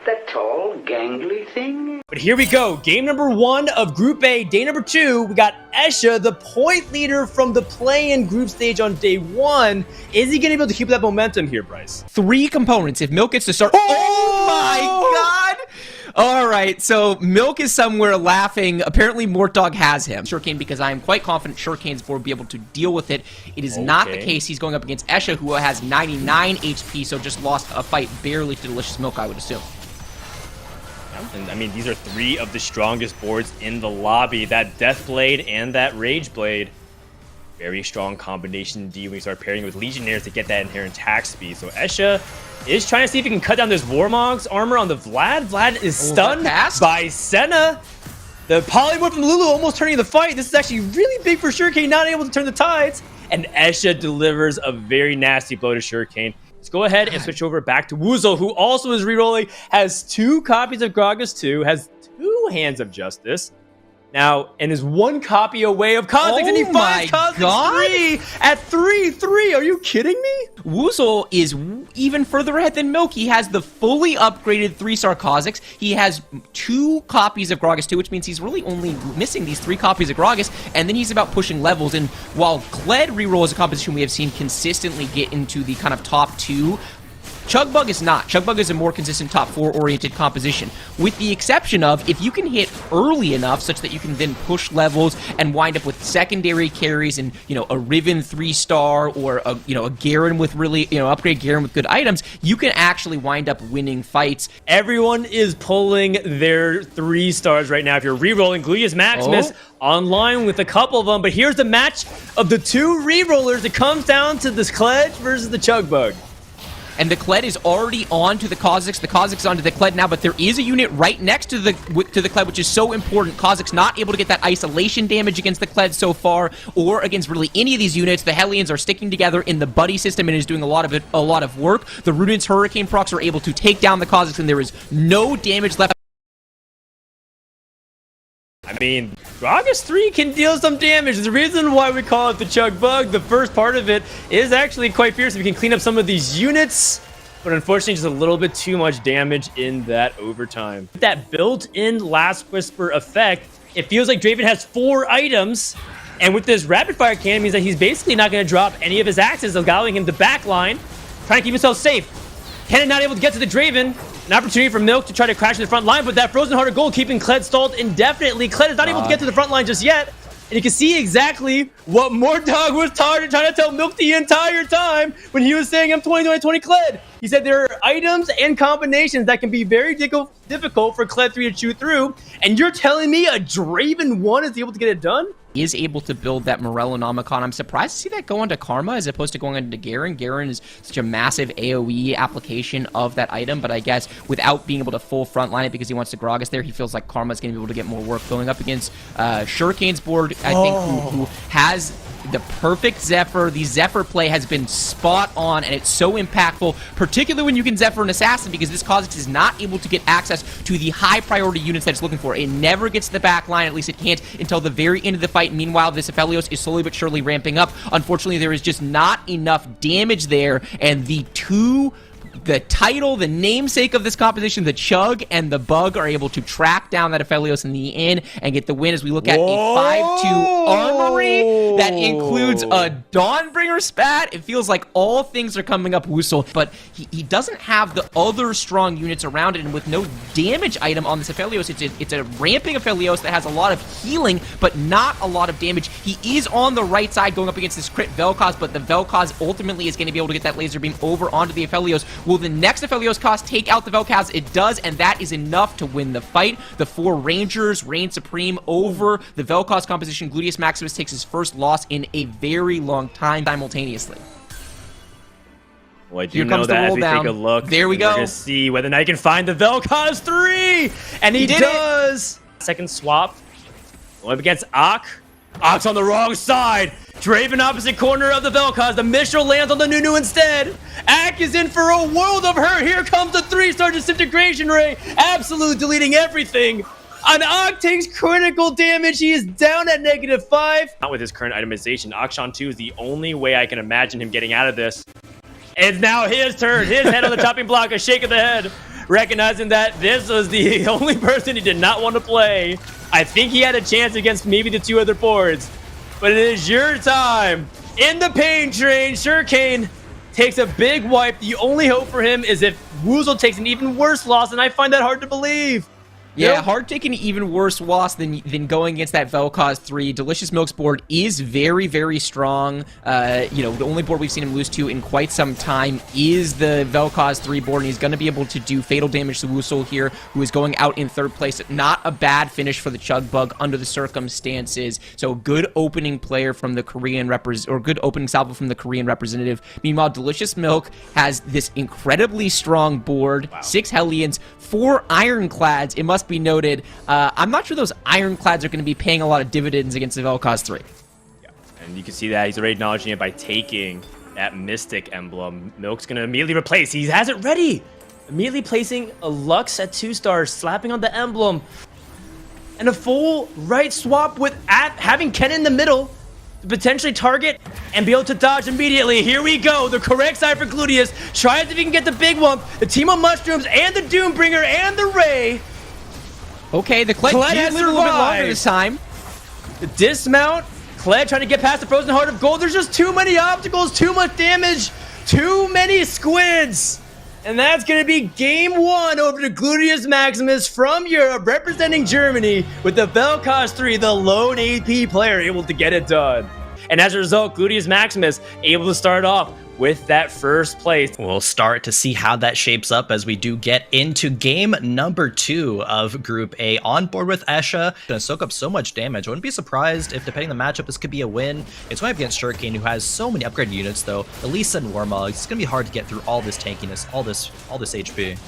That tall, gangly thing? But here we go. Game number 1 of Group A. Day number 2, we got Escha, the point leader from the play-in group stage on day 1. Is he going to be able to keep that momentum here, Bryce? 3 components. If Milk gets to start... Oh my God! All right, so Milk is somewhere laughing. Apparently, Mortdog has him. Shurikane, because I am quite confident Shurikane's board will be able to deal with it. It is not the case. He's going up against Escha, who has 99 HP, so just lost a fight barely to Delicious Milk, I would assume. And I mean, these are 3 of the strongest boards in the lobby. That Death Blade and that Rage Blade. Very strong combination indeed when you start pairing with Legionnaires to get that inherent attack speed. So Escha is trying to see if he can cut down this Warmog's armor on the Vlad. Vlad is stunned by Senna. The polymorph from Lulu almost turning the fight. This is actually really big for Shurikane, not able to turn the tides. And Escha delivers a very nasty blow to Shurikane. Let's go ahead and switch over back to woozle, who also is rerolling, has 2 copies of Gragas 2, has 2 Hands of Justice. Now, and is 1 copy away of Kha'Zix, and he finds Kha'Zix 3 at 3-3. Are you kidding me? woozle is even further ahead than Milk. He has the fully upgraded 3-star Kha'Zix. He has 2 copies of Gragas 2, which means he's really only missing these 3 copies of Gragas, and then he's about pushing levels. And while Kled reroll is a composition we have seen consistently get into the kind of top 2, Chugbug is not. Chugbug is a more consistent top 4 oriented composition, with the exception of if you can hit early enough such that you can then push levels and wind up with secondary carries and, you know, a Riven 3-star or a, you know, a Garen with really, you know, upgrade Garen with good items, you can actually wind up winning fights. Everyone is pulling their 3 stars right now. If you're rerolling, Gluteus Maximus online with a couple of them, but here's the match of the 2 rerollers. It comes down to this Kled versus the Chugbug. And the Kled is already on to the Kha'Zix. The Kha'Zix is onto the Kled now, but there is a unit right next to the Kled, which is so important. Kha'Zix not able to get that isolation damage against the Kled so far, or against really any of these units. The Hellions are sticking together in the buddy system and is doing a lot of work. The Rudent's Hurricane procs are able to take down the Kha'Zix, and there is no damage left. I mean, Gragas 3 can deal some damage. The reason why we call it the Chugbug, the first part of it, is actually quite fierce. We can clean up some of these units, but unfortunately just a little bit too much damage in that overtime. That built-in Last Whisper effect, it feels like Draven has 4 items, and with this rapid fire cannon means that he's basically not going to drop any of his axes, allowing him to backline, trying to keep himself safe. Cannon not able to get to the Draven. An opportunity for Milk to try to crash to the front line, but that Frozen Heart of Gold keeping Kled stalled indefinitely. Kled is not able to get to the front line just yet. And you can see exactly what Mortdog was trying to tell Milk the entire time when he was saying, I'm 20-20-20 Kled. He said there are items and combinations that can be very difficult for Kled 3 to chew through. And you're telling me a Draven 1 is able to get it done? Is able to build that Morellonomicon. I'm surprised to see that go into Karma as opposed to going into Garen. Garen is such a massive AoE application of that item, but I guess without being able to full frontline it because he wants to Gragas there, he feels like Karma's going to be able to get more work going up against Shurikane's board, I think, who has the perfect Zephyr. The Zephyr play has been spot on, and it's so impactful, particularly when you can Zephyr an Assassin, because this Kha'Zix is not able to get access to the high priority units that it's looking for. It never gets to the back line, at least it can't until the very end of the fight. Meanwhile, this Aphelios is slowly but surely ramping up. Unfortunately, there is just not enough damage there, and the title, the namesake of this composition, the Chug and the Bug, are able to track down that Aphelios in the end and get the win as we look at a 5-2 armory that includes a Dawnbringer spat. It feels like all things are coming up woozle, but he doesn't have the other strong units around it, and with no damage item on this Aphelios, it's a ramping Aphelios that has a lot of healing, but not a lot of damage. He is on the right side going up against this crit Vel'Koz, but the Vel'Koz ultimately is going to be able to get that laser beam over onto the Aphelios. Will the next Aphelios cost take out the Vel'Koz? It does, and that is enough to win the fight. The 4 Rangers reign supreme over the Vel'Koz composition. Gluteus Maximus takes his first loss in a very long time simultaneously. Well, I do know that as we take a look, there we go. We're going to see whether or not he can find the Vel'Koz 3, and he does. Second swap, going up against Ak. Ak's on the wrong side. Draven opposite corner of the Vel'Koz. The Mistral lands on the Nunu instead. Ak is in for a world of hurt. Here comes the 3-star Disintegration Ray. Absolute deleting everything. And Ak takes critical damage. He is down at -5. Not with his current itemization. Akshan 2 is the only way I can imagine him getting out of this. It's now his turn. His head on the chopping block. A shake of the head. recognizing that this was the only person he did not want to play. I think he had a chance against maybe the 2 other boards, but it is your time. In the pain train, Shurikane takes a big wipe. The only hope for him is if woozle takes an even worse loss, and I find that hard to believe. Yeah, hard taking an even worse loss than going against that Vel'Koz 3. Delicious Milk's board is very, very strong. You know, the only board we've seen him lose to in quite some time is the Vel'Koz 3 board, and he's going to be able to do fatal damage to woozle here, who is going out in 3rd place. Not a bad finish for the Chugbug under the circumstances. So good opening player from the Korean good opening salvo from the Korean representative. Meanwhile, Delicious Milk has this incredibly strong board. Wow. 6 Hellions, 4 Ironclads. It must be noted. I'm not sure those Ironclads are going to be paying a lot of dividends against the Vel'Koz 3. Yeah, and you can see that he's already acknowledging it by taking that Mystic emblem. Milk's going to immediately replace. He has it ready. Immediately placing a Lux at 2 stars, slapping on the emblem. And a full right swap with having Ken in the middle to potentially target and be able to dodge immediately. Here we go. The correct side for Gluteus. Try if he can get the big one. The team of Mushrooms and the Dawnbringer and the Ray. Okay, the Kled has lived a little bit longer this time. The dismount. Kled trying to get past the Frozen Heart of Gold. There's just too many obstacles, too much damage, too many squids. And that's going to be game 1 over to Gluteus Maximus from Europe, representing Germany, with the Vel'Koz 3, the lone AP player, able to get it done. And as a result, Gluteus Maximus able to start off with that 1st place. We'll start to see how that shapes up as we do get into game number 2 of Group A. On board with Escha, gonna soak up so much damage. I wouldn't be surprised if, depending on the matchup, this could be a win. It's going up against Shurikane, who has so many upgraded units, though. Elisa and Warma, it's gonna be hard to get through all this tankiness, all this HP.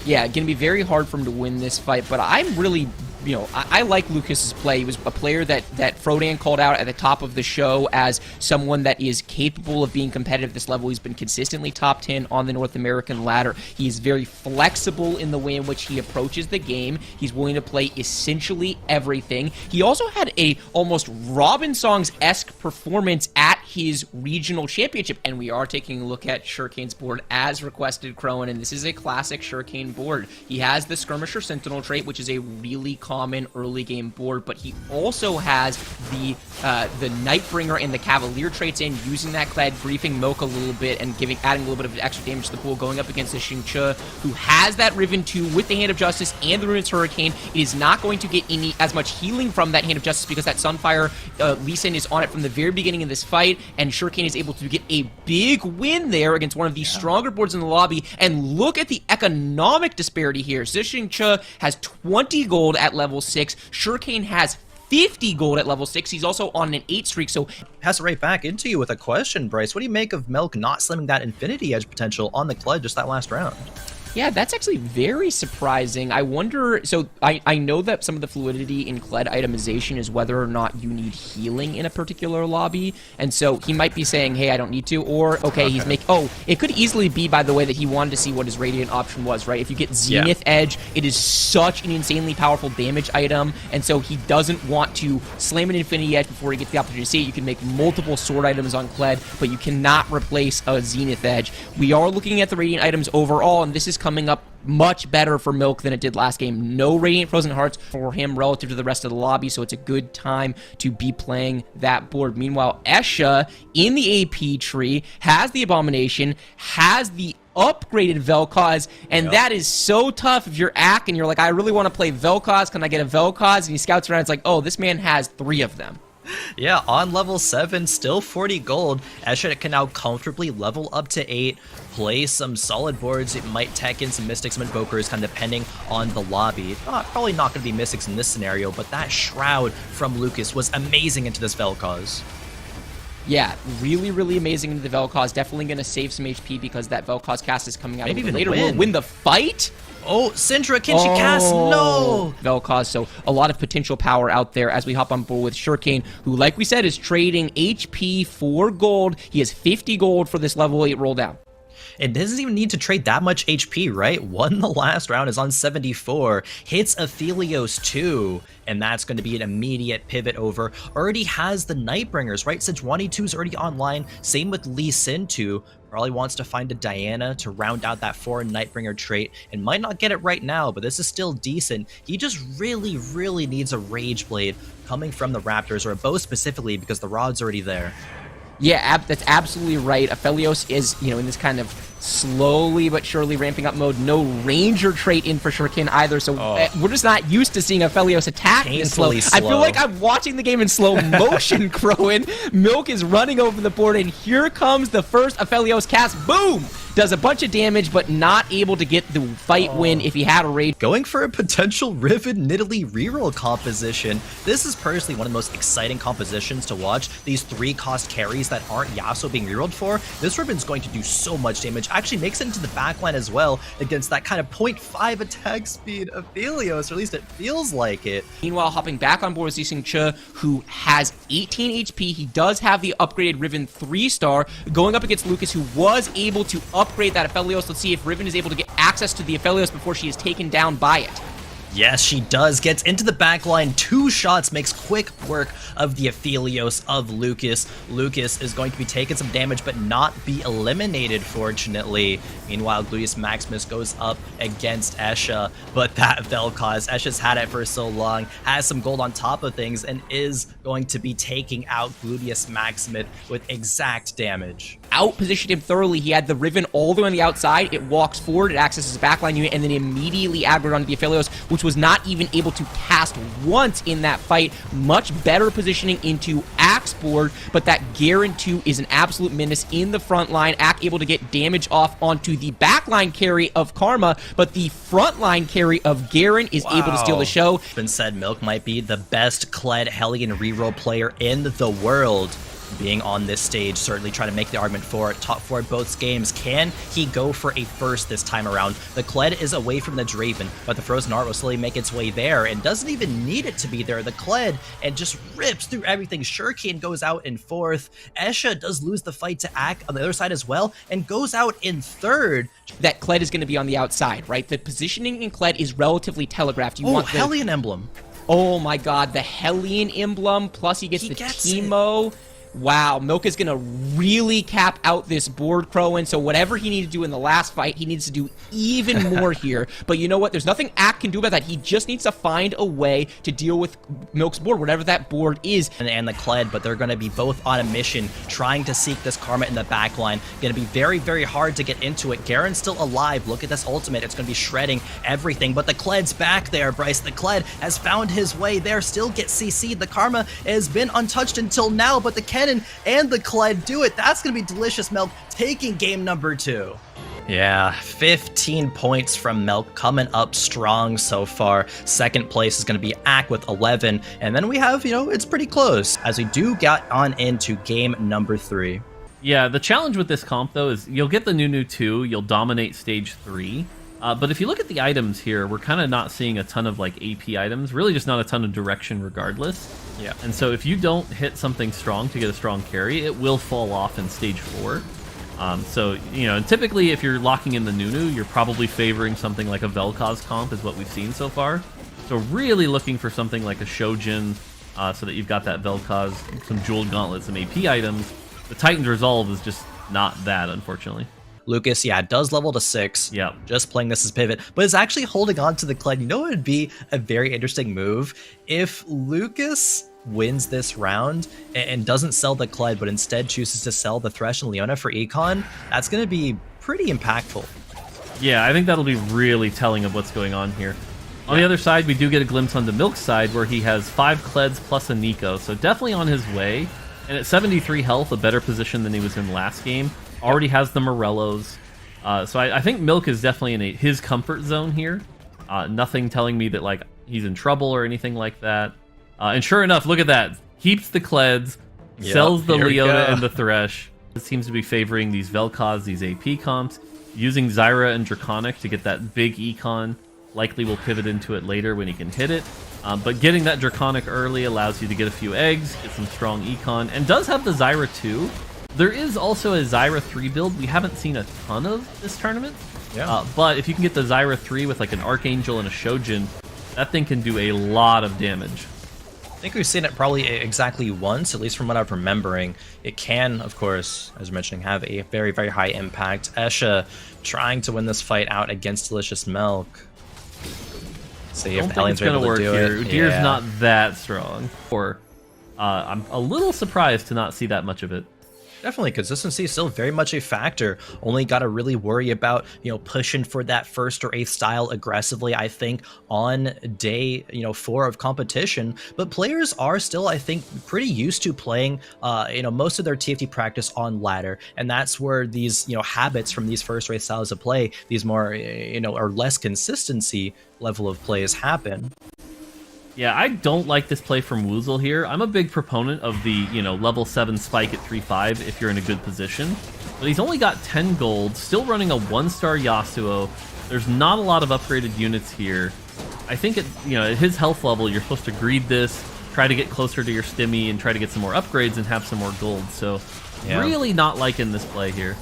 Yeah, gonna be very hard for him to win this fight, but I'm really... You know, I like Lucas's play. He was a player that Frodan called out at the top of the show as someone that is capable of being competitive at this level. He's been consistently top 10 on the North American ladder. He's very flexible in the way in which he approaches the game. He's willing to play essentially everything. He also had a almost Robin Songs-esque performance at his regional championship, and we are taking a look at Shurikane's board as requested, Crowan, and this is a classic Shurikane board. He has the Skirmisher Sentinel trait, which is a really common early game board, but he also has the Nightbringer and the Cavalier traits in, using that Kled, griefing Milk a little bit and adding a little bit of extra damage to the pool, going up against the Xingqiu, who has that Riven 2 with the Hand of Justice and the Ruinous Hurricane. It is not going to get as much healing from that Hand of Justice because that Sunfire Lee Sin is on it from the very beginning of this fight, and Shurikane is able to get a big win there against one of the stronger boards in the lobby. And look at the economic disparity here. Xingqiu has 20 gold at level 6. Shurikane has 50 gold at level 6. He's also on an 8 streak, so... Pass it right back into you with a question, Bryce. What do you make of Milk not slamming that Infinity Edge potential on the Kled just that last round? Yeah, that's actually very surprising. I wonder, so I know that some of the fluidity in Kled itemization is whether or not you need healing in a particular lobby, and so he might be saying, hey, I don't need to, or, okay, he's making, oh, it could easily be, by the way, that he wanted to see what his Radiant option was, right? If you get Zenith Edge, it is such an insanely powerful damage item, and so he doesn't want to slam an Infinity Edge before he gets the opportunity to see it. You can make multiple sword items on Kled, but you cannot replace a Zenith Edge. We are looking at the Radiant items overall, and this is coming up much better for Milk than it did last game. No Radiant Frozen Hearts for him relative to the rest of the lobby, so it's a good time to be playing that board. Meanwhile, Escha in the AP tree has the Abomination, has the upgraded Vel'Koz, and that is so tough if you're Ak and you're like, I really want to play Vel'Koz, can I get a Vel'Koz? And he scouts around, it's like, oh, this man has 3 of them. Yeah, on level 7, still 40 gold. Escha can now comfortably level up to 8, play some solid boards. It might tech in some Mystics, some Invokers, kind of depending on the lobby. Probably not going to be Mystics in this scenario, but that Shroud from Lucas was amazing into this Vel'Koz. Yeah, really, really amazing into the Vel'Koz. Definitely going to save some HP because that Vel'Koz cast is coming out maybe a little even later. Will win the fight? Oh, Syndra, can she cast? No! Vel'Koz, so a lot of potential power out there as we hop on board with Shurikane, who, like we said, is trading HP for gold. He has 50 gold for this level 8 roll down. It doesn't even need to trade that much HP, right? Won the last round, is on 74, hits Aphelios 2, and that's going to be an immediate pivot over. Already has the Nightbringers, right? Sejuani 2 is already online. Same with Lee Sin 2. Probably wants to find a Diana to round out that foreign Nightbringer trait, and might not get it right now, but this is still decent. He just really, really needs a Rage Blade coming from the Raptors, or a bow specifically, because the rod's already there. Yeah, that's absolutely right. Aphelios is, in this kind of slowly but surely ramping up mode. No Ranger trait in for Shuriken either, so we're just not used to seeing Aphelios attack this slow. I feel like I'm watching the game in slow motion, Crowan. Milk is running over the board, and here comes the first Aphelios cast. Boom! Does a bunch of damage, but not able to get the fight win if he had a Rage. Going for a potential Riven Nidalee reroll composition. This is personally one of the most exciting compositions to watch. These 3-cost carries that aren't Yasuo being rerolled for. This Riven's going to do so much damage. Actually makes it into the backline as well against that kind of 0.5 attack speed of Aphelios, or at least it feels like it. Meanwhile, hopping back on board with Zixing Che, who has 18 HP. He does have the upgraded Riven 3-star, going up against Lucas, who was able to upgrade that Aphelios. Let's see if Riven is able to get access to the Aphelios before she is taken down by it. Yes, she does. Gets into the back line. 2 shots, makes quick work of the Aphelios of Lucas. Lucas is going to be taking some damage, but not be eliminated, fortunately. Meanwhile, Gluteus Maximus goes up against Escha, but that Vel'Koz, Escha's had it for so long, has some gold on top of things, and is going to be taking out Gluteus Maximus with exact damage. Out-positioned him thoroughly. He had the Riven all the way on the outside. It walks forward, it accesses the backline unit, and then immediately aggroed onto the Aphelios, which was not even able to cast once in that fight. Much better positioning into Axe board, but that Garen 2 is an absolute menace in the front line. Axe able to get damage off onto the backline carry of Karma, but the frontline carry of Garen is able to steal the show. Been said Milk might be the best Kled Hellion reroll player in the world. Being on this stage, certainly trying to make the argument for it. Top 4 both games. Can he go for a first this time around? The Kled is away from the Draven, but the Frozen Art will slowly make its way there and doesn't even need it to be there. The Kled and just rips through everything. Shuriken goes out in 4th. Escha does lose the fight to Ak on the other side as well and goes out in 3rd. That Kled is going to be on the outside, right? The positioning in Kled is relatively telegraphed. You want the Hellion emblem. Oh my god, the Hellion emblem, plus he gets the Teemo. Wow, Milk is going to really cap out this board, Crowan, so whatever he needed to do in the last fight, he needs to do even more here. But you know what? There's nothing Ak can do about that. He just needs to find a way to deal with Milk's board, whatever that board is. And the Kled, but they're going to be both on a mission, trying to seek this Karma in the backline. Going to be very, very hard to get into it. Garen's still alive. Look at this ultimate. It's going to be shredding everything, but the Kled's back there, Bryce. The Kled has found his way there, still gets CC'd. The Karma has been untouched until now, but the Cannon and the Kled do it. That's going to be delicious. Milk taking game number 2. Yeah, 15 points from Milk, coming up strong so far. Second place is going to be Ak with 11. And then we have, it's pretty close as we do get on into game number 3. Yeah, the challenge with this comp, though, is you'll get the Nunu 2, you'll dominate stage 3. But if you look at the items here, we're kind of not seeing a ton of AP items, really just not a ton of direction regardless. Yeah. And so if you don't hit something strong to get a strong carry, it will fall off in stage 4. So, and typically if you're locking in the Nunu, you're probably favoring something like a Vel'Koz comp is what we've seen so far. So really looking for something like a Shojin, so that you've got that Vel'Koz, some Jeweled Gauntlets, some AP items. The Titan's Resolve is just not that, unfortunately. Lucas, yeah, does level to 6. Yeah. Just playing this as pivot, but is actually holding on to the Kled. You know what would be a very interesting move? If Lucas wins this round and doesn't sell the Kled, but instead chooses to sell the Thresh and Leona for Econ, that's going to be pretty impactful. Yeah, I think that'll be really telling of what's going on here. On the other side, we do get a glimpse on the Milk side where he has 5 Kleds plus a Nico, so definitely on his way. And at 73 health, a better position than he was in last game. Already has the Morellos. So I think Milk is definitely in his comfort zone here. Nothing telling me that he's in trouble or anything like that. And sure enough, look at that. Keeps the Kleds, sells the Leona and the Thresh. It seems to be favoring these Vel'Koz, these AP comps, using Zyra and Draconic to get that big econ. Likely will pivot into it later when he can hit it. But getting that Draconic early allows you to get a few eggs, get some strong econ, and does have the Zyra too. There is also a Zyra 3 build we haven't seen a ton of this tournament. Yeah. But if you can get the Zyra 3 with like an Archangel and a Shojin, that thing can do a lot of damage. I think we've seen it probably exactly once, at least from what I'm remembering. It can, of course, as you're mentioning, have a very, very high impact. Esha trying to win this fight out against Delicious Milk. See if the Hellions are able to do it. Udyr's not that strong. Or I'm a little surprised to not see that much of it. Definitely, consistency is still very much a factor. Only got to really worry about, pushing for that first or eighth style aggressively, I think, on day, 4 of competition. But players are still, I think, pretty used to playing, most of their TFT practice on ladder. And that's where these, habits from these first or eighth styles of play, these more, or less consistency level of plays happen. Yeah, I don't like this play from woozle here. I'm a big proponent of the, level 7 spike at 3-5 if you're in a good position. But he's only got 10 gold, still running a 1-star Yasuo. There's not a lot of upgraded units here. I think at his health level, you're supposed to greed this, try to get closer to your stimmy, and try to get some more upgrades and have some more gold. So really not liking this play here.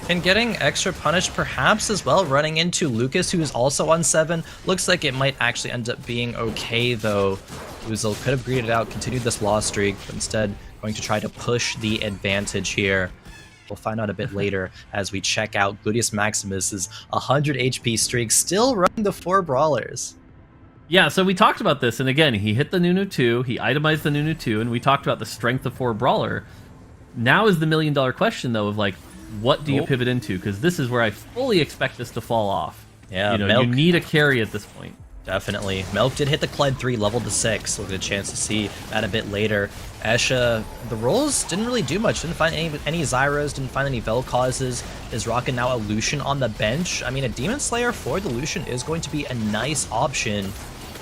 And getting extra punished perhaps as well, running into Lucas, who is also on 7. Looks like it might actually end up being okay, though. woozle could have greeted out, continued this loss streak, but instead going to try to push the advantage here. We'll find out a bit later as we check out Gluteus Maximus's 100 HP streak, still running the 4 brawlers. Yeah, so we talked about this, and again, he hit the Nunu 2, he itemized the Nunu 2, and we talked about the strength of 4 brawler. Now is the million-dollar question, though, of like, what do you pivot into? Because this is where I fully expect this to fall off. Yeah, you need a carry at this point. Definitely. Milk did hit the Kled 3, leveled to 6. We'll get a chance to see that a bit later. Esha, the rolls didn't really do much. Didn't find any Zyras, didn't find any Vel'Kozes. Is rocking now a Lucian on the bench. I mean, a Demon Slayer for the Lucian is going to be a nice option.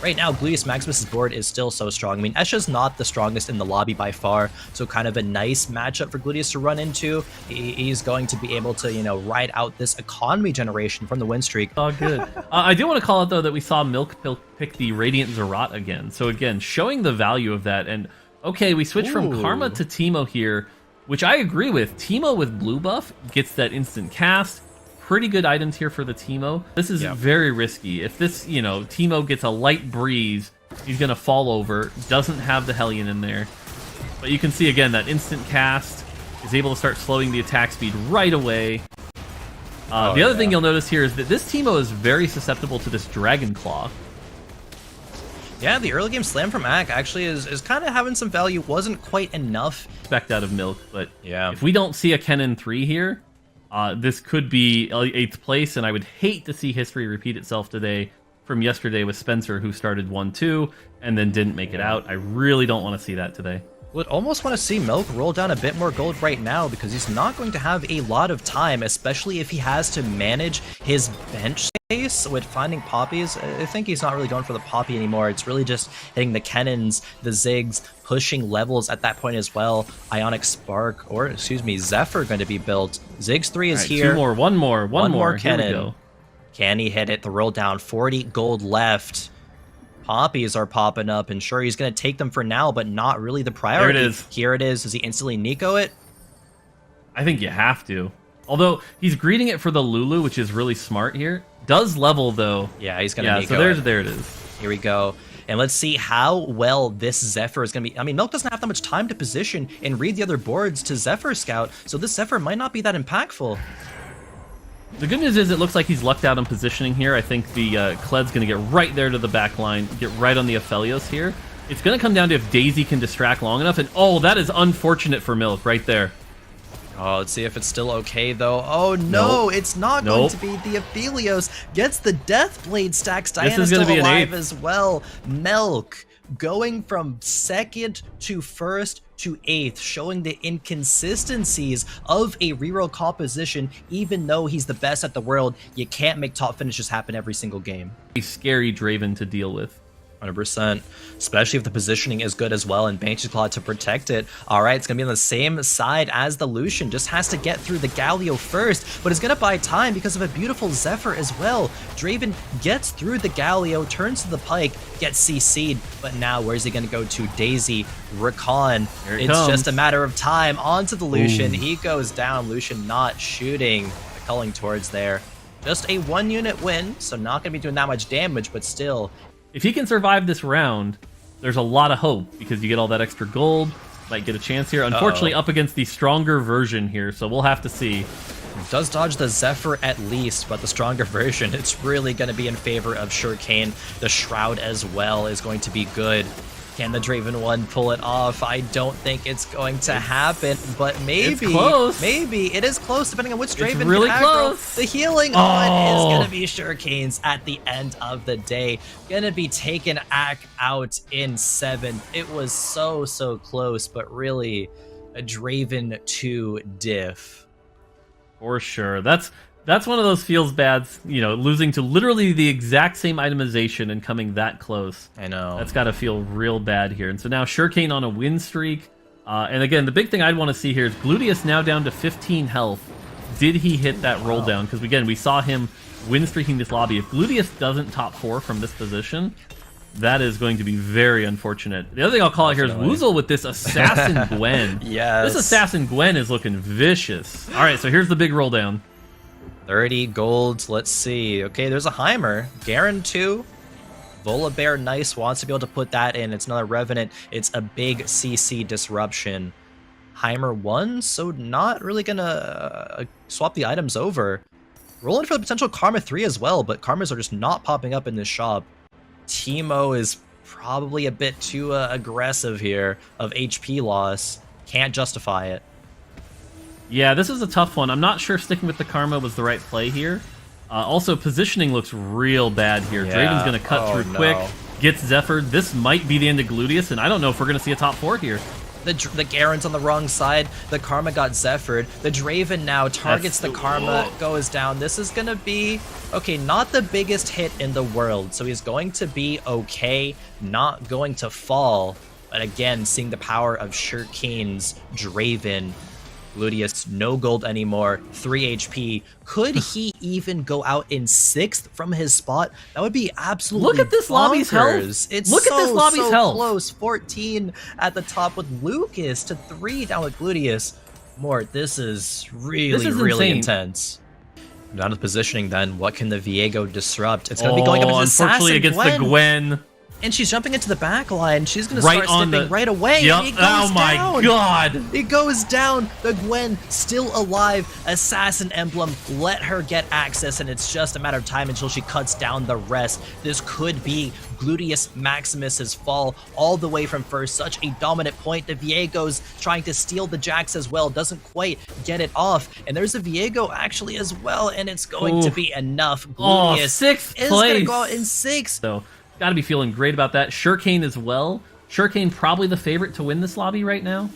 Right now, Gluteus Maximus's board is still so strong. I mean, Esha's not the strongest in the lobby by far, so kind of a nice matchup for Gluteus to run into. He's going to be able to, ride out this economy generation from the win streak. Oh, good. I do want to call out, though, that we saw Milk pick the Radiant Zerat again. So, again, showing the value of that. And, okay, we switch from Karma to Teemo here, which I agree with. Teemo with blue buff gets that instant cast. Pretty good items here for the Teemo. This is very risky. If this, Teemo gets a light breeze, he's going to fall over. Doesn't have the Hellion in there. But you can see, again, that instant cast is able to start slowing the attack speed right away. The other thing you'll notice here is that this Teemo is very susceptible to this Dragon Claw. Yeah, the early game slam from Ak actually is kind of having some value. Wasn't quite enough. Expect out of Milk, but yeah, if we don't see a Kennen 3 here, this could be 8th place, and I would hate to see history repeat itself today from yesterday with Spencer, who started 1-2 and then didn't make it out. I really don't want to see that today. Would almost want to see Milk roll down a bit more gold right now, because he's not going to have a lot of time, especially if he has to manage his bench space with finding poppies. I think he's not really going for the poppy anymore. It's really just hitting the Kennons, the Ziggs, pushing levels at that point as well. Ionic Spark, or excuse me, Zephyr going to be built. Ziggs 3 is here. 2 more, one more. Kennen. Can he hit it? The roll down, 40 gold left. Poppies are popping up, and sure, he's going to take them for now, but not really the priority. There it is. Here it is. Does he instantly Nico it? I think you have to. Although, he's greeting it for the Lulu, which is really smart here. Does level, though. Yeah, he's going to Nico so there it is. Here we go. And let's see how well this Zephyr is going to be. I mean, Milk doesn't have that much time to position and read the other boards to Zephyr scout, so this Zephyr might not be that impactful. The good news is it looks like he's lucked out on positioning here. I think the Kled's going to get right there to the back line, get right on the Aphelios here. It's going to come down to if Daisy can distract long enough, and oh, that is unfortunate for Milk right there. Oh, let's see if it's still okay, though. Oh, no, it's not going to be. The Aphelios gets the Deathblade stacks. Diana's still alive as well. Milk going from 2nd to 1st to 8th, showing the inconsistencies of a reroll composition. Even though he's the best at the world, you can't make top finishes happen every single game. A scary Draven to deal with. 100%, especially if the positioning is good as well, and Banshee's Claw to protect it. All right, it's gonna be on the same side as the Lucian, just has to get through the Galio first, but it's gonna buy time because of a beautiful Zephyr as well. Draven gets through the Galio, turns to the pike, gets CC'd, but now where's he gonna go to? Daisy, Rakan, it's just a matter of time, onto the Lucian. He goes down, Lucian not shooting, culling towards there. Just a 1-unit win, so not gonna be doing that much damage, but still. If he can survive this round, there's a lot of hope because you get all that extra gold, might get a chance here. Unfortunately, up against the stronger version here, so we'll have to see. Does dodge the Zephyr at least, but the stronger version, it's really going to be in favor of Shurikane. The Shroud as well is going to be good. Can the Draven one pull it off? I don't think it's going to happen, but maybe. It's close. Maybe. It is close, depending on which Draven really can aggro. close. The healing on is going to be Shurikane's at the end of the day. Going to be taken out in 7. It was so close, but really a Draven 2 diff. For sure. That's one of those feels bads, you know, losing to literally the exact same itemization and coming that close. I know. That's got to feel real bad here. And so now Shurikane on a win streak. And again, the big thing I'd want to see here is Gluteus now down to 15 health. Did he hit that roll down? Because again, we saw him win streaking this lobby. If Gluteus doesn't top 4 from this position, that is going to be very unfortunate. The other thing I'll call out here is woozle with this Assassin Gwen. Yes. This Assassin Gwen is looking vicious. All right, so here's the big roll down. 30 gold, let's see. Okay, there's a Heimer. Garen 2. Volibear, nice, wants to be able to put that in. It's another Revenant. It's a big CC disruption. Heimer 1, so not really gonna swap the items over. Rolling for the potential Karma 3 as well, but Karmas are just not popping up in this shop. Teemo is probably a bit too aggressive here of HP loss. Can't justify it. Yeah, this is a tough one. I'm not sure sticking with the Karma was the right play here. Also, positioning looks real bad here. Yeah. Draven's going to cut through quick, gets Zephyr. This might be the end of Gluteus, and I don't know if we're going to see a top 4 here. The Garen's on the wrong side. The Karma got Zephyr'd. The Draven now targets the Karma, goes down. This is going to be, okay, not the biggest hit in the world. So he's going to be okay, not going to fall. But again, seeing the power of Shurikane's Draven. Gluteus, no gold anymore, 3 HP. Could he even go out in 6th from his spot? That would be absolutely Look at this bonkers. lobby's health. It's Look at this lobby's health. Close. 14 at the top with Lucas to 3 down with Gluteus. Mort, this is really insane. intense. Down to positioning then, what can the Viego disrupt? It's going to be going up against unfortunately Assassin against the Gwen. And she's jumping into the back line. She's going to Right start on snipping right away. Yep. And he goes down. My god. It goes down. The Gwen still alive. Assassin Emblem let her get access, and it's just a matter of time until she cuts down the rest. This could be Gluteus Maximus's fall all the way from first. Such a dominant point. The Viego's trying to steal the Jax as well. Doesn't quite get it off. And there's a Viego actually as well, and it's going to be enough. Gluteus 6th is place. going to go out in 6th. So, got to be feeling great about that. Shurikane as well. Shurikane probably the favorite to win this lobby right now.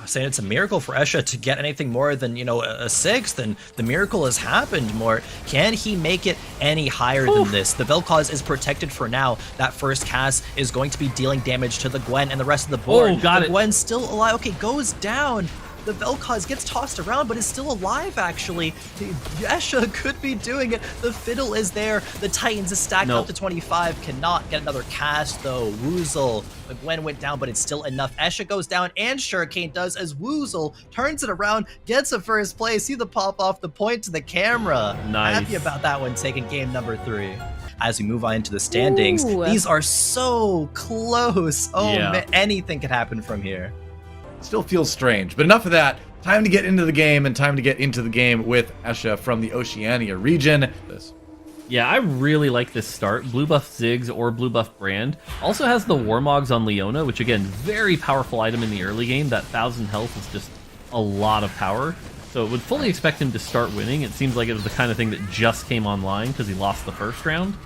I'm saying it's a miracle for Escha to get anything more than, you know, a 6th, and the miracle has happened more. Can he make it any higher than this? The Vel'Koz is protected for now. That first cast is going to be dealing damage to the Gwen and the rest of the board. Got the it. Gwen's still alive. Okay, goes down. The Vel'Koz gets tossed around, but is still alive, actually. Escha could be doing it. The Fiddle is there. The Titans is stacked up to 25. Cannot get another cast, though. Woozle. The Gwen went down, but it's still enough. Escha goes down, and Shurikane does, as Woozle turns it around, gets a first place. See the pop off the point to the camera. Nice. Happy about that one, taking game number 3. As we move on into the standings, these are so close. Oh, man, anything could happen from here. Still feels strange, but enough of that. Time to get into the game, and time to get into the game with Escha from the Oceania region. Yeah, I really like this start. Blue buff Ziggs or blue buff Brand. Also has the Warmogs on Leona, which again, very powerful item in the early game. That 1000 health is just a lot of power. So would fully expect him to start winning. It seems like it was the kind of thing that just came online because he lost the first round.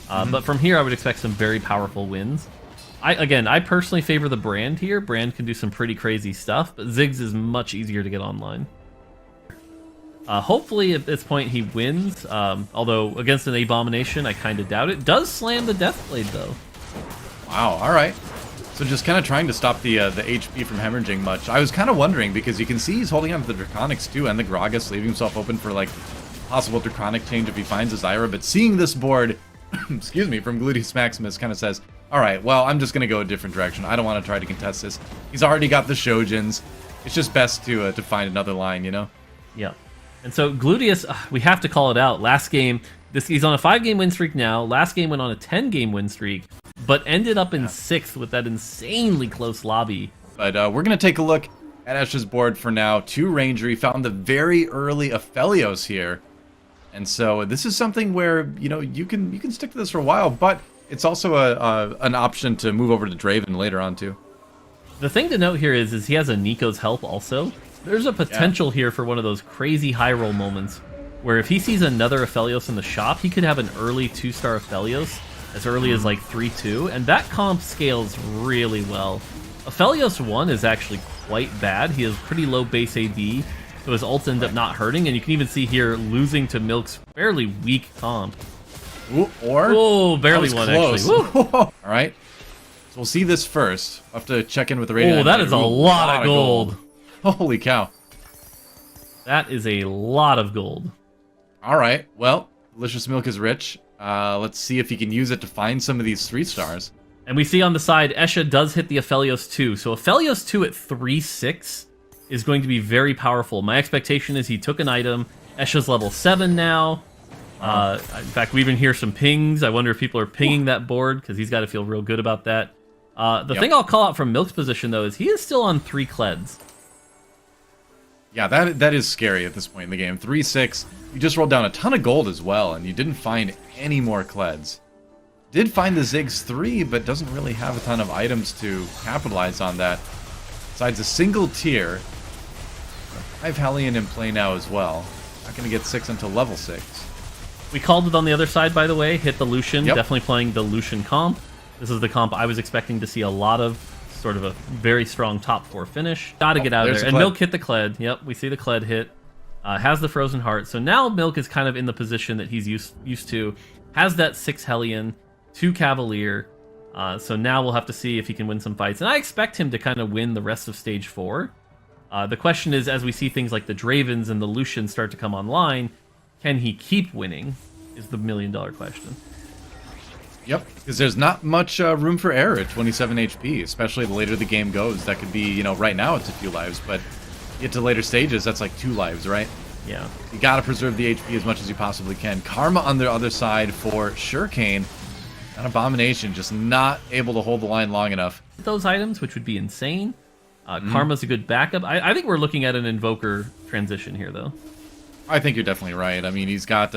But from here, I would expect some very powerful wins. I personally favor the Brand here. Brand can do some pretty crazy stuff, but Ziggs is much easier to get online. Hopefully at this point he wins, although against an Abomination I kind of doubt it. Does slam the Deathblade though. Wow, all right. So just kind of trying to stop the HP from hemorrhaging much. I was kind of wondering, because you can see he's holding on to the Draconics too, and the Gragas, leaving himself open for like possible Draconic change if he finds a Zyra. But seeing this board, excuse me, from Gluteus Maximus kind of says, all right, well, I'm just going to go a different direction. I don't want to try to contest this. He's already got the Shojins. It's just best to find another line, you know? Yeah. And so Gluteus, we have to call it out. Last game, he's on a 5-game win streak now. Last game went on a 10-game win streak, but ended up in 6th with that insanely close lobby. But we're going to take a look at Escha's board for now. 2 Ranger. He found the very early Aphelios here. And so this is something where, you know, you can stick to this for a while, but it's also an option to move over to Draven later on too. The thing to note here is he has a Nico's help also. There's a potential here for one of those crazy high roll moments where if he sees another Aphelios in the shop, he could have an early 2-star Aphelios as early as like 3-2, and that comp scales really well. Aphelios 1 is actually quite bad. He has pretty low base AD, so his ults end up not hurting, and you can even see here losing to Milk's fairly weak comp. Ooh, or oh, barely won close. actually. All right, so we'll see this first. I'll have to check in with the Radiant. Oh, that is a lot of gold. Holy cow. That is a lot of gold. All right, well, Delicious Milk is rich. Let's see if he can use it to find some of these 3-stars. And we see on the side, Escha does hit the Aphelios 2. So Aphelios 2 at 3-6 is going to be very powerful. My expectation is he took an item. Escha's level 7 now. In fact, we even hear some pings. I wonder if people are pinging that board, because he's got to feel real good about that. The thing I'll call out from Milk's position, though, is he is still on 3 Kleds. Yeah, that is scary at this point in the game. 3-6. You just rolled down a ton of gold as well, and you didn't find any more Kleds. Did find the Ziggs 3, but doesn't really have a ton of items to capitalize on that. Besides a single tier. I have Hellion in play now as well. Not going to get 6 until level 6. We called it on the other side, by the way. Hit the Lucian. Yep. Definitely playing the Lucian comp. This is the comp I was expecting to see a lot of. Sort of a very strong top 4 finish. Gotta get out of there. And Milk hit the Kled. Yep, we see the Kled hit. Has the Frozen Heart. So now Milk is kind of in the position that he's used to. Has that 6 Hellion, 2 Cavalier. So now we'll have to see if he can win some fights. And I expect him to kind of win the rest of Stage 4. The question is, as we see things like the Dravens and the Lucian start to come online, can he keep winning? Is the $1 million question. Yep, because there's not much room for error at 27 HP, especially the later the game goes. That could be, you know, right now it's a few lives, but get to later stages, that's like 2 lives, right? Yeah. You gotta preserve the HP as much as you possibly can. Karma on the other side for Surecane. An Abomination just not able to hold the line long enough. Those items, which would be insane. Karma's a good backup. I think we're looking at an Invoker transition here, though. I think you're definitely right. I mean, he's got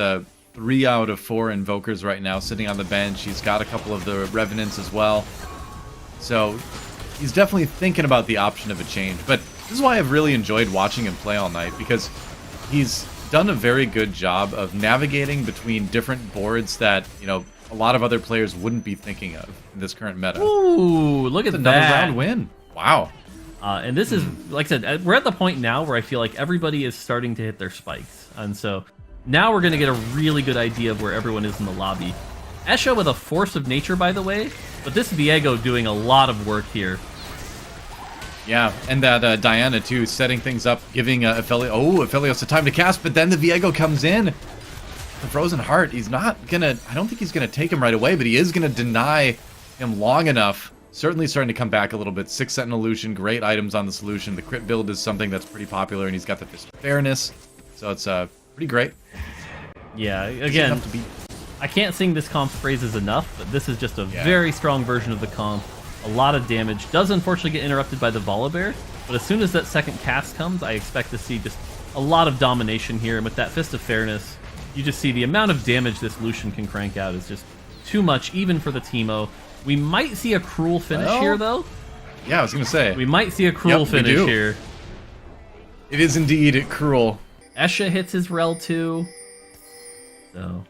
3 out of 4 Invokers right now sitting on the bench. He's got a couple of the Revenants as well. So he's definitely thinking about the option of a change. But this is why I've really enjoyed watching him play all night, because he's done a very good job of navigating between different boards that, you know, a lot of other players wouldn't be thinking of in this current meta. Ooh, look at Another that. round win. Wow. And this is, like I said, we're at the point now where I feel like everybody is starting to hit their spikes. And so now we're going to get a really good idea of where everyone is in the lobby. Escha with a Force of Nature, by the way, but this Viego doing a lot of work here. Yeah, and that Diana, too, setting things up, giving Aphelios the time to cast, but then the Viego comes in. The Frozen Heart, he's not going to... I don't think he's going to take him right away, but he is going to deny him long enough. Certainly starting to come back a little bit. 6 Sentinel Lucian, great items on the solution. The crit build is something that's pretty popular, and he's got the Fist of Fairness, so it's pretty great. Yeah, again, I can't sing this comp's praises enough, but this is just a very strong version of the comp. A lot of damage. Does unfortunately get interrupted by the Volibear, but as soon as that second cast comes, I expect to see just a lot of domination here. And with that Fist of Fairness, you just see the amount of damage this Lucian can crank out is just too much, even for the Teemo. We might see a cruel finish here, though. Yeah, I was going to say. We might see a cruel finish here. It is indeed cruel. Escha hits his Rel too. So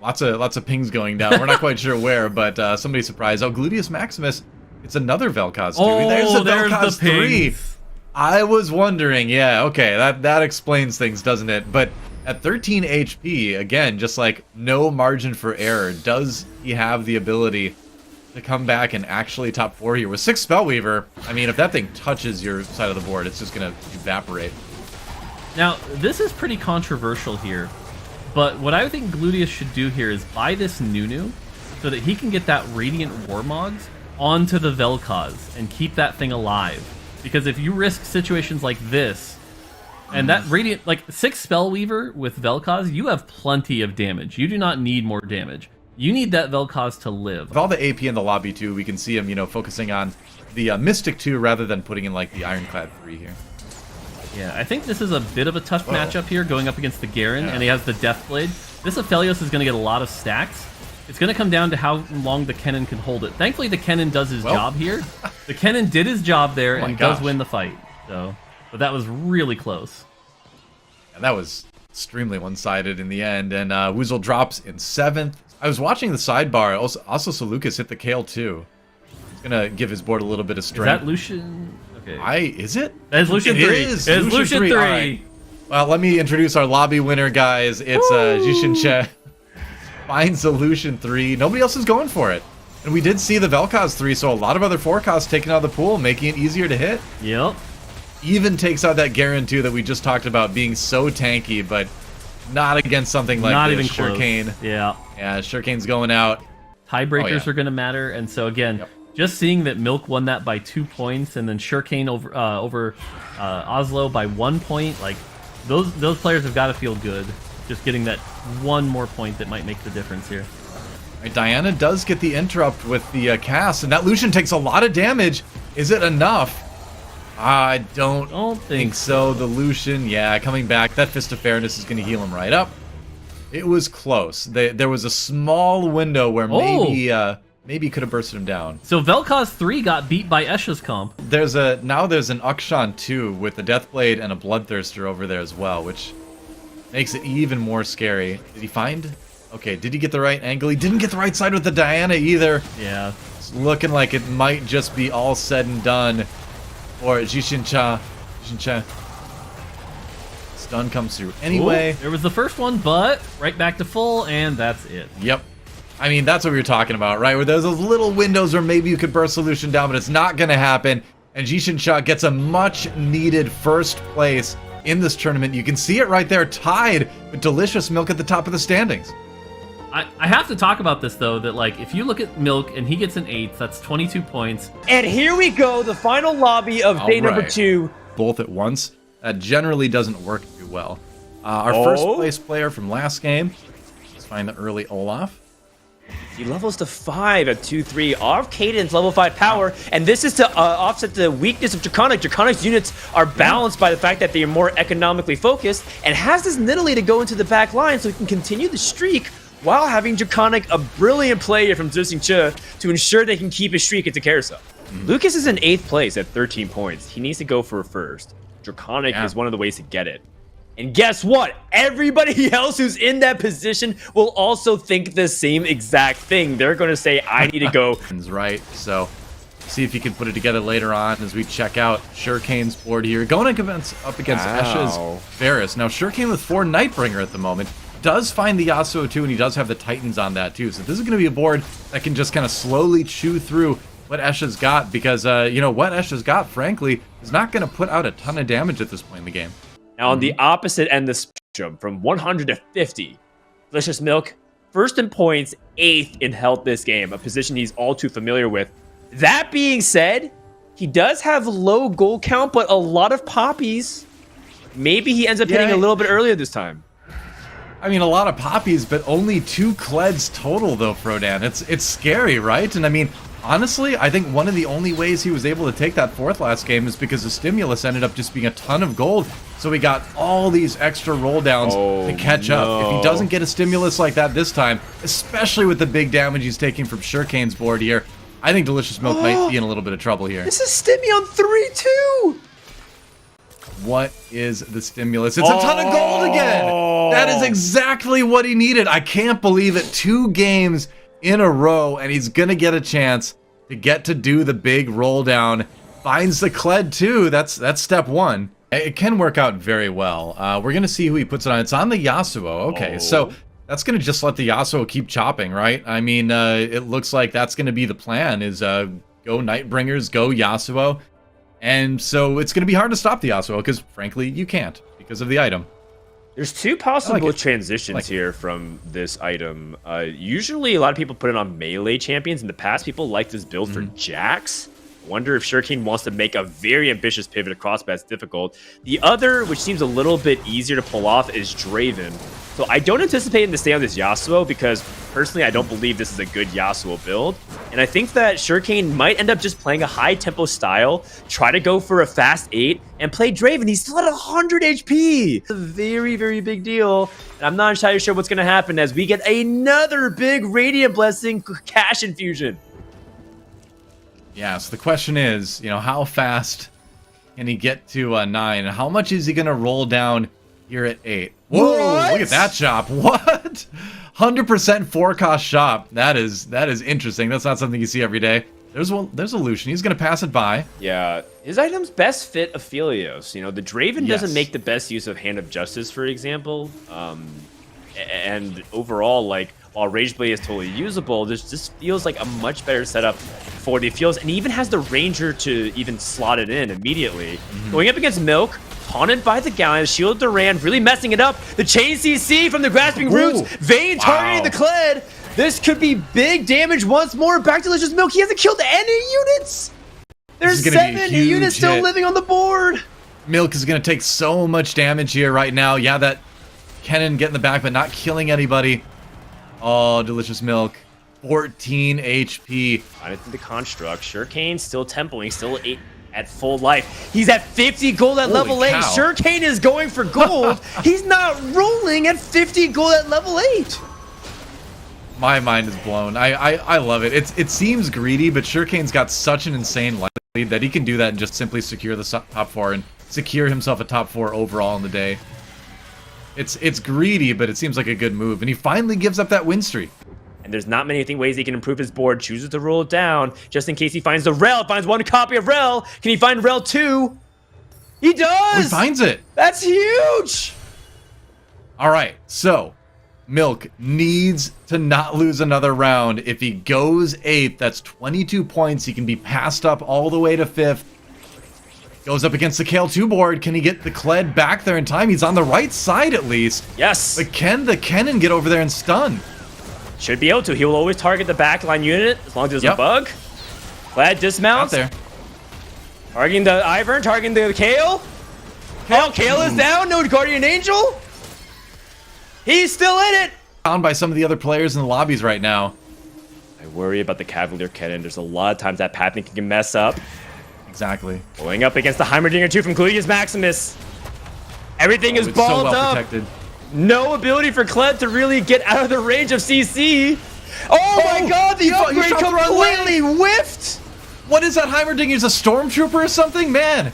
lots of pings going down. We're not quite sure where, but somebody's surprised. Oh, Gluteus Maximus. It's another Vel'Koz too. Oh, there's a the Vel'Koz 3. pings. I was wondering. Yeah, okay, that explains things, doesn't it? But at 13 HP, again, just like no margin for error. Does he have the ability to come back and actually top 4 here. With 6 Spellweaver, I mean, if that thing touches your side of the board, it's just going to evaporate. Now, this is pretty controversial here, but what I think Gluteus should do here is buy this Nunu so that he can get that Radiant Warmogs onto the Vel'Koz and keep that thing alive. Because if you risk situations like this, and that Radiant, like 6 Spellweaver with Vel'Koz, you have plenty of damage. You do not need more damage. You need that Vel'Koz to live. With all the AP in the lobby too, we can see him, you know, focusing on the Mystic 2 rather than putting in like the Ironclad 3 here. Yeah, I think this is a bit of a tough matchup here, going up against the Garen, and he has the Deathblade. This Aphelios is going to get a lot of stacks. It's going to come down to how long the Kennen can hold it. Thankfully, the Kennen does his job here. The Kennen did his job there and does win the fight. So, but that was really close. And that was extremely one-sided in the end, and woozle drops in 7th. I was watching the sidebar. Also Seleucus hit the Kayle too. He's going to give his board a little bit of strength. Is that Lucian? Okay. Is it? That is Lucian 3. It's Lucian 3. Right. Well, let me introduce our lobby winner, guys. It's Jishin Che. Finds the Lucian 3. Nobody else is going for it. And we did see the Vel'Koz 3, so a lot of other 4-costs taken out of the pool, making it easier to hit. Yep. Even takes out that Garen 2 that we just talked about being so tanky, but not against something like not this. Even close. Surecane. Yeah. Yeah, Surecane's going out. Tiebreakers are going to matter, and so again, just seeing that Milk won that by 2 points, and then Surecane over Oslo by 1 point, like those players have got to feel good. Just getting that one more point that might make the difference here. Right, Diana does get the interrupt with the cast, and that Lucian takes a lot of damage. Is it enough? I don't think so. The Lucian, yeah, coming back. That Fist of Fairness is going to heal him right up. It was close. There was a small window where maybe could have bursted him down. So Vel'Koz 3 got beat by Escha's comp. Now there's an Ukshan 2 with a Deathblade and a Bloodthirster over there as well, which makes it even more scary. Did he find? Okay, did he get the right angle? He didn't get the right side with the Diana either. Yeah. It's looking like it might just be all said and done. Or Jishin Cha. Stun comes through anyway. Ooh, there was the first one, but right back to full, and that's it. Yep. I mean, that's what we were talking about, right? Where there's those little windows where maybe you could burst Solution down, but it's not going to happen. And Jishin Cha gets a much-needed first place in this tournament. You can see it right there, tied with Delicious Milk at the top of the standings. I have to talk about this, though, that, like, if you look at Milk and he gets an 8th, that's 22 points. And here we go, the final lobby of day number 2. Both at once. That generally doesn't work too well. Our first place player from last game. Let's find the early Olaf. He levels to 5 at 2-3 off Cadence level 5 power, and this is to offset the weakness of Draconic. Draconic's units are balanced by the fact that they are more economically focused, and has this Nidalee to go into the back line so he can continue the streak while having Draconic, a brilliant player from Zusing Che, to ensure they can keep his streak into carousel. Lucas is in 8th place at 13 points. He needs to go for a first. Draconic is one of the ways to get it. And guess what? Everybody else who's in that position will also think the same exact thing. They're going to say, I need to go. Right, so see if he can put it together later on as we check out Surecane's board here. Going up against Escha's Varus. Now, Surecane with 4 Nightbringer at the moment does find the Yasuo too, and he does have the Titans on that too. So this is going to be a board that can just kind of slowly chew through what Escha's got, because, you know, what Escha's got, frankly, is not going to put out a ton of damage at this point in the game. Now, on the opposite end of the spectrum, from 100 to 50, Delicious Milk, first in points, 8th in health this game, a position he's all too familiar with. That being said, he does have low goal count, but a lot of poppies. Maybe he ends up hitting a little bit earlier this time. I mean, a lot of poppies, but only 2 Kleds total, though, Frodan. It's scary, right? And I mean, honestly, I think one of the only ways he was able to take that 4th last game is because the stimulus ended up just being a ton of gold. So he got all these extra rolldowns to catch up. If he doesn't get a stimulus like that this time, especially with the big damage he's taking from Surecane's board here, I think Delicious Milk might be in a little bit of trouble here. This is Stimmy on 3-2! What is the stimulus? It's a ton of gold again! That is exactly what he needed. I can't believe it. 2 games in a row, and he's gonna get a chance to get to do the big roll down. Finds the Kled too. That's step 1. It can work out very well. We're gonna see who he puts it on. It's on the Yasuo. Okay, so that's going to just let the Yasuo keep chopping, right? I mean, it looks like that's going to be the plan, is go Nightbringers, go Yasuo. And so it's going to be hard to stop the Yasuo, because frankly, you can't, because of the item. There's two possible transitions here from this item. Usually, a lot of people put it on melee champions. In the past, people like this build for Jax. Wonder if Shuriken wants to make a very ambitious pivot across, but it's difficult. The other, which seems a little bit easier to pull off, is Draven. So I don't anticipate him to stay on this Yasuo because personally I don't believe this is a good Yasuo build. And I think that Shuriken might end up just playing a high tempo style, try to go for a fast 8, and play Draven. He's still at 100 HP. It's a very, very big deal. And I'm not entirely sure what's going to happen as we get another big Radiant Blessing cash infusion. Yeah, so the question is, you know, how fast can he get to 9? And how much is he going to roll down here at 8? Whoa, What? look at that shop. What? 100% 4-cost shop. That is interesting. That's not something you see every day. There's a Lucian. He's going to pass it by. Yeah, his items best fit Aphelios. You know, the Draven doesn't make the best use of Hand of Justice, for example. And overall, like, while Rage Blade is totally usable, this just feels like a much better setup for the Aphelios, and he even has the Ranger to even slot it in immediately. Going up against Milk, taunted by the Galleon, Shield Duran, really messing it up. The Chain CC from the Grasping Roots, Vayne targeting the Kled. This could be big damage once more. Back to Delicious Milk. He hasn't killed any units. There's 7 units still living on the board. Milk is going to take so much damage here right now. Yeah, that Kennen getting the back, but not killing anybody. Oh, Delicious Milk. 14 HP. On into the construct. Shurikane still templing, still 8 at full life. He's at 50 gold at level 8. Shurikane is going for gold. He's not rolling at 50 gold at level 8. My mind is blown. I love it. It seems greedy, but Shurikane's got such an insane lead that he can do that and just simply secure the top 4 and secure himself a top 4 overall in the day. It's greedy, but it seems like a good move. And he finally gives up that win streak. And there's not many ways he can improve his board. Chooses to roll it down just in case he finds the Rel. Finds 1 copy of Rel. Can he find Rel 2? He does! Oh, he finds it. That's huge! All right, so Milk needs to not lose another round. If he goes 8th, that's 22 points. He can be passed up all the way to 5th. Goes up against the Kayle 2 board. Can he get the Kled back there in time? He's on the right side at least. Yes. But can the Kennen get over there and stun? Should be able to. He will always target the backline unit as long as there's a bug. Kled dismounts. Out there. Targeting the Ivern, targeting the Kayle. Oh, Kayle is down. No Guardian Angel. He's still in it. Found by some of the other players in the lobbies right now. I worry about the Cavalier Kennen. There's a lot of times that pathing can mess up. Exactly. Going up against the Heimerdinger 2 from Cludius Maximus. Everything is balled so well up. protected. No ability for Kled to really get out of the range of CC. Oh my god, the upgrade completely whiffed! What is that, Heimerdinger's a stormtrooper or something? Man!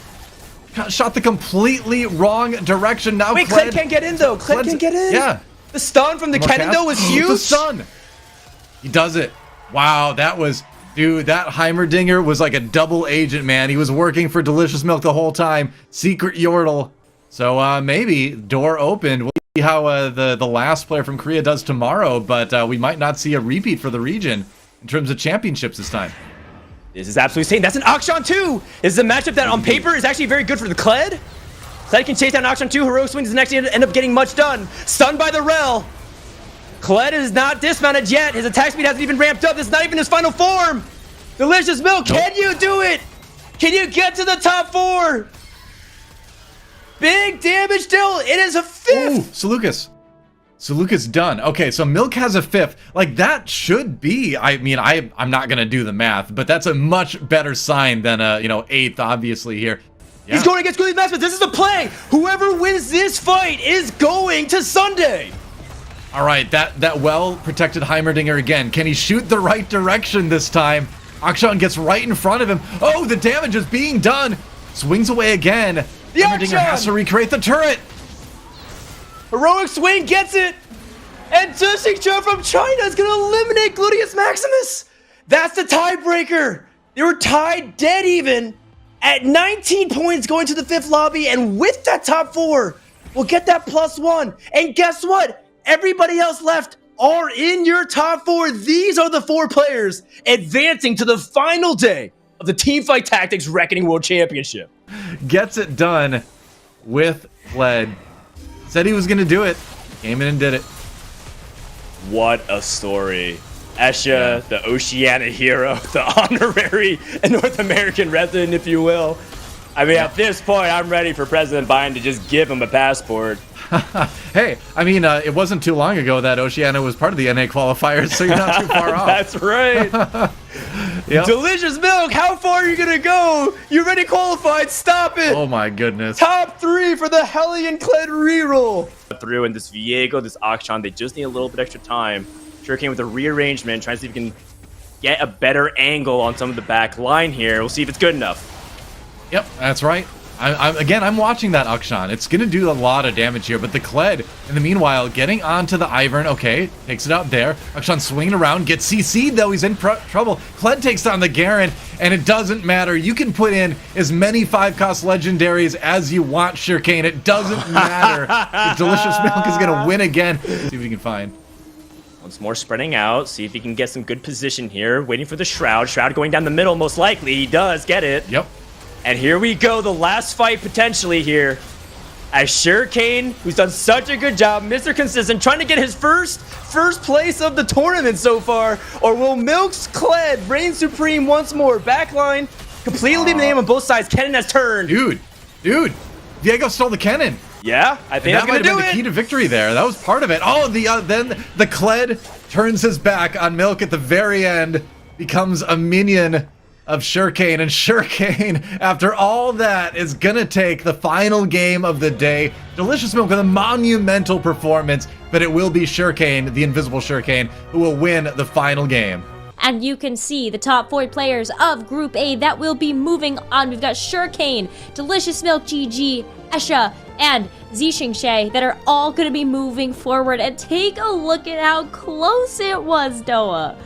Shot the completely wrong direction. Now wait, Kled can't get in though. Kled can't get in. Yeah. The stun from the Kennen though was huge. The stun. He does it. Wow, that was... Dude, that Heimerdinger was like a double agent, man. He was working for Delicious Milk the whole time. Secret Yordle. So maybe door opened. We'll see how the last player from Korea does tomorrow, but we might not see a repeat for the region in terms of championships this time. This is absolutely insane. That's an Akshan 2. This is a matchup that on paper is actually very good for the Kled. Kled can chase down Akshan 2. Heroic Swing doesn't actually end up getting much done. Stunned by the Rel. Kled is not dismounted yet. His attack speed hasn't even ramped up. This is not even his final form. Delicious Milk, can you do it? Can you get to the top 4? Big damage still. It is a 5th. Ooh, Seleucus. Seleucus done. Okay, so Milk has a 5th. Like, that should be, I mean, I'm not going to do the math, but that's a much better sign than a, 8th, obviously, here. Yeah. He's going against Cludius Maximus. This is the play. Whoever wins this fight is going to Sunday. All right, that well-protected Heimerdinger again. Can he shoot the right direction this time? Akshan gets right in front of him. Oh, the damage is being done. Swings away again. The Heimerdinger has to recreate the turret. Heroic Swing gets it. And Demacian from China is going to eliminate Cludius Maximus. That's the tiebreaker. They were tied dead even at 19 points going to the 5th lobby. And with that top 4, we'll get that +1. And guess what? Everybody else left are in your top 4. These are the 4 players advancing to the final day of the Teamfight Tactics Reckoning World Championship. Gets it done with Kled. Said he was going to do it. Came in and did it. What a story. Esha, the Oceania hero, the honorary North American resident, if you will. I mean, at this point, I'm ready for President Biden to just give him a passport. Hey, I mean, it wasn't too long ago that Oceania was part of the NA qualifiers, so you're not too far off. That's right. Yep. Delicious Milk, how far are you going to go? You already qualified, stop it. Oh my goodness. Top 3 for the Hellion Kled reroll. Through in this Viego, this Akshan, they just need a little bit extra time. Shuriken with a rearrangement, trying to see if we can get a better angle on some of the back line here. We'll see if it's good enough. Yep, that's right. I'm watching that Akshan. It's going to do a lot of damage here, but the Kled, in the meanwhile, getting onto the Ivern. Okay, takes it out there. Akshan swinging around, gets CC'd, though. He's in trouble. Kled takes down the Garen, and it doesn't matter. You can put in as many 5-cost legendaries as you want, Shuriken. It doesn't matter. The Delicious Milk is going to win again. See if we can find. Once more spreading out, see if he can get some good position here. Waiting for the Shroud. Shroud going down the middle, most likely. He does get it. Yep. And here we go, the last fight potentially here. As Shuriken, who's done such a good job, Mr. Consistent, trying to get his first place of the tournament so far. Or will Milk's Kled reign supreme once more? Backline, completely the name on both sides. Kennen has turned. Dude, Viego stole the Kennen. Yeah, I think that that's might gonna have do been the it. key to victory there. That was part of it. Oh, then the Kled turns his back on Milk at the very end, becomes a minion of Shuriken, and Shuriken, after all that, is gonna take the final game of the day. Delicious Milk with a monumental performance, but it will be Shuriken, the invisible Shuriken, who will win the final game. And you can see the top 4 players of Group A that will be moving on. We've got Shuriken, Delicious Milk GG, Esha, and Zixing that are all going to be moving forward. And take a look at how close it was, Noah.